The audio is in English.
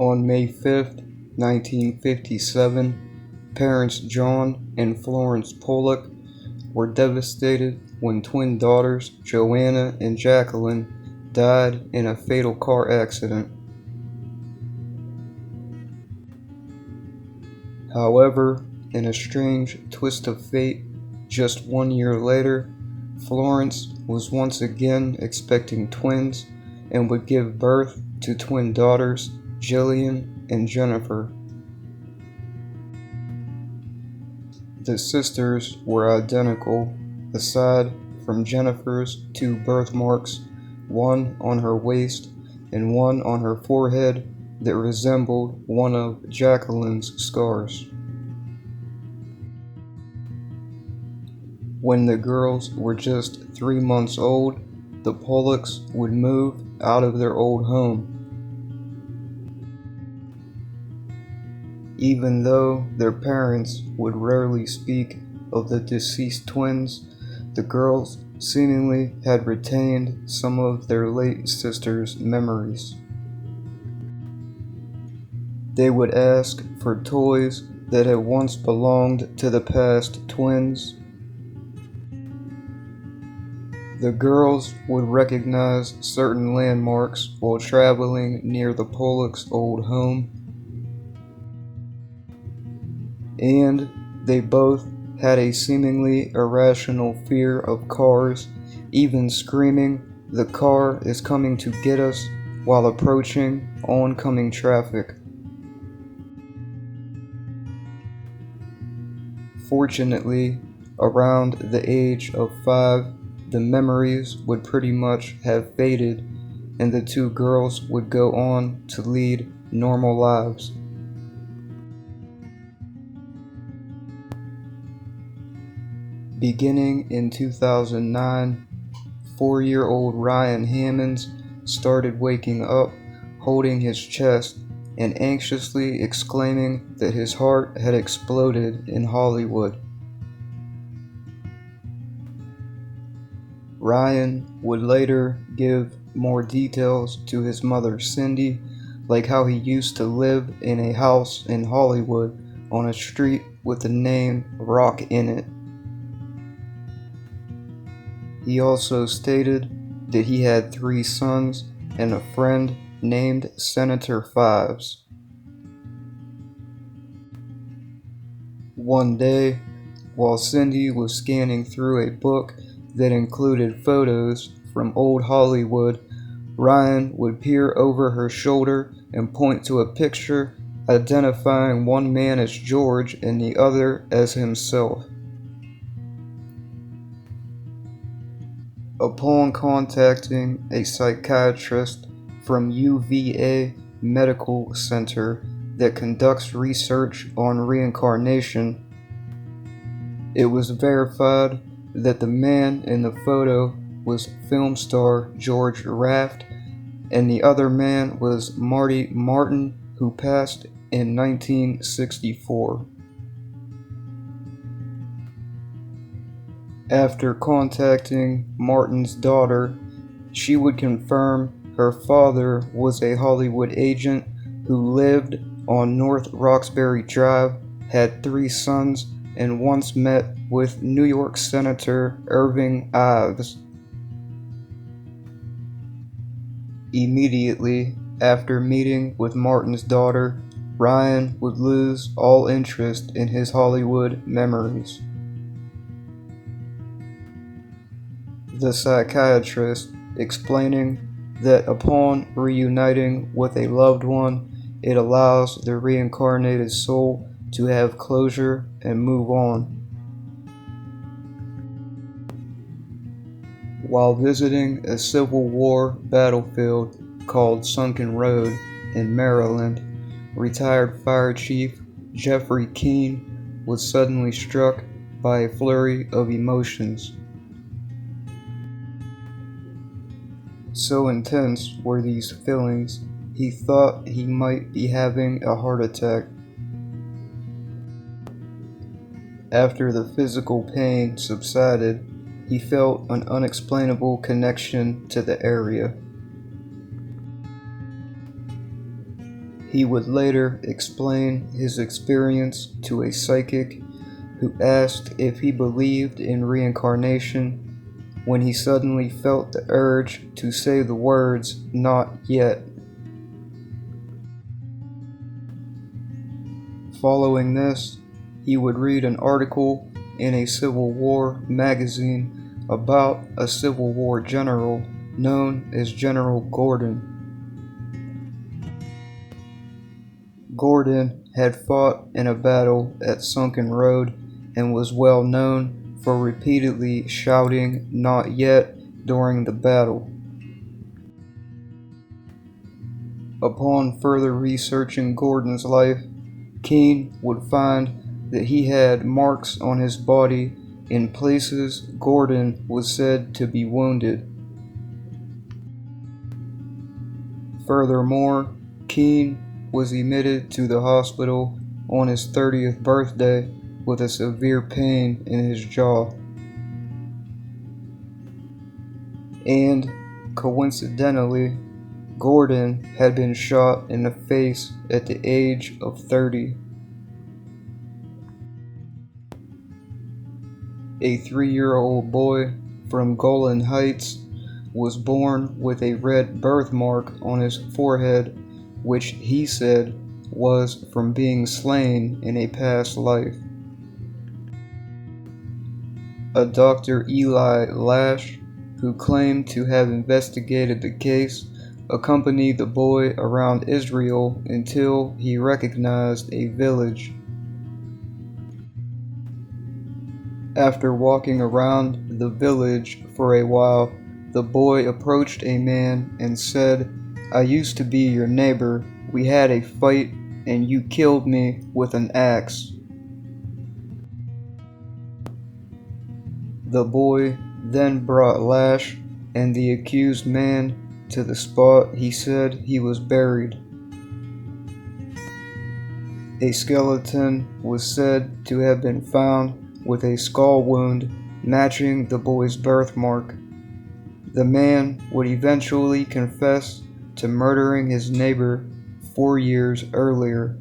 On May 5th, 1957, parents John and Florence Pollock were devastated when twin daughters Joanna and Jacqueline died in a fatal car accident. However, in a strange twist of fate, just 1 year later, Florence was once again expecting twins and would give birth to twin daughters Jillian and Jennifer. The sisters were identical, aside from Jennifer's two birthmarks, one on her waist and one on her forehead that resembled one of Jacqueline's scars. When the girls were just 3 months old, the Pollocks would move out of their old home. Even though their parents would rarely speak of the deceased twins, the girls seemingly had retained some of their late sister's memories. They would ask for toys that had once belonged to the past twins. The girls would recognize certain landmarks while traveling near the Pollocks' old home, and they both had a seemingly irrational fear of cars, even screaming, "The car is coming to get us," while approaching oncoming traffic. Fortunately, around the age of 5, the memories would pretty much have faded, and the two girls would go on to lead normal lives. Beginning in 2009, 4-year-old Ryan Hammonds started waking up, holding his chest, and anxiously exclaiming that his heart had exploded in Hollywood. Ryan would later give more details to his mother Cindy, like how he used to live in a house in Hollywood on a street with the name Rock in it. He also stated that he had 3 sons and a friend named Senator Fives. One day, while Cindy was scanning through a book that included photos from old Hollywood, Ryan would peer over her shoulder and point to a picture identifying one man as George and the other as himself. Upon contacting a psychiatrist from UVA Medical Center that conducts research on reincarnation, it was verified that the man in the photo was film star George Raft, and the other man was Marty Martin, who passed in 1964. After contacting Martin's daughter, she would confirm her father was a Hollywood agent who lived on North Roxbury Drive, had 3 sons, and once met with New York Senator Irving Ives. Immediately after meeting with Martin's daughter, Ryan would lose all interest in his Hollywood memories. The psychiatrist explaining that upon reuniting with a loved one, it allows the reincarnated soul to have closure and move on. While visiting a Civil War battlefield called Sunken Road in Maryland, retired Fire Chief Jeffrey Keene was suddenly struck by a flurry of emotions. So intense were these feelings, he thought he might be having a heart attack. After the physical pain subsided, he felt an unexplainable connection to the area. He would later explain his experience to a psychic who asked if he believed in reincarnation when he suddenly felt the urge to say the words, "Not yet." Following this, he would read an article in a Civil War magazine about a Civil War general known as General Gordon. Gordon had fought in a battle at Sunken Road and was well known for repeatedly shouting "Not yet" during the battle. Upon further researching Gordon's life, Keene would find that he had marks on his body in places Gordon was said to be wounded. Furthermore, Keene was admitted to the hospital on his 30th birthday with a severe pain in his jaw. And, coincidentally, Gordon had been shot in the face at the age of 30. A 3-year-old boy from Golan Heights was born with a red birthmark on his forehead, which he said was from being slain in a past life. A Dr. Eli Lash, who claimed to have investigated the case, accompanied the boy around Israel until he recognized a village. After walking around the village for a while, the boy approached a man and said, "I used to be your neighbor. We had a fight and you killed me with an axe." The boy then brought Lash and the accused man to the spot he said he was buried. A skeleton was said to have been found with a skull wound matching the boy's birthmark. The man would eventually confess to murdering his neighbor 4 years earlier.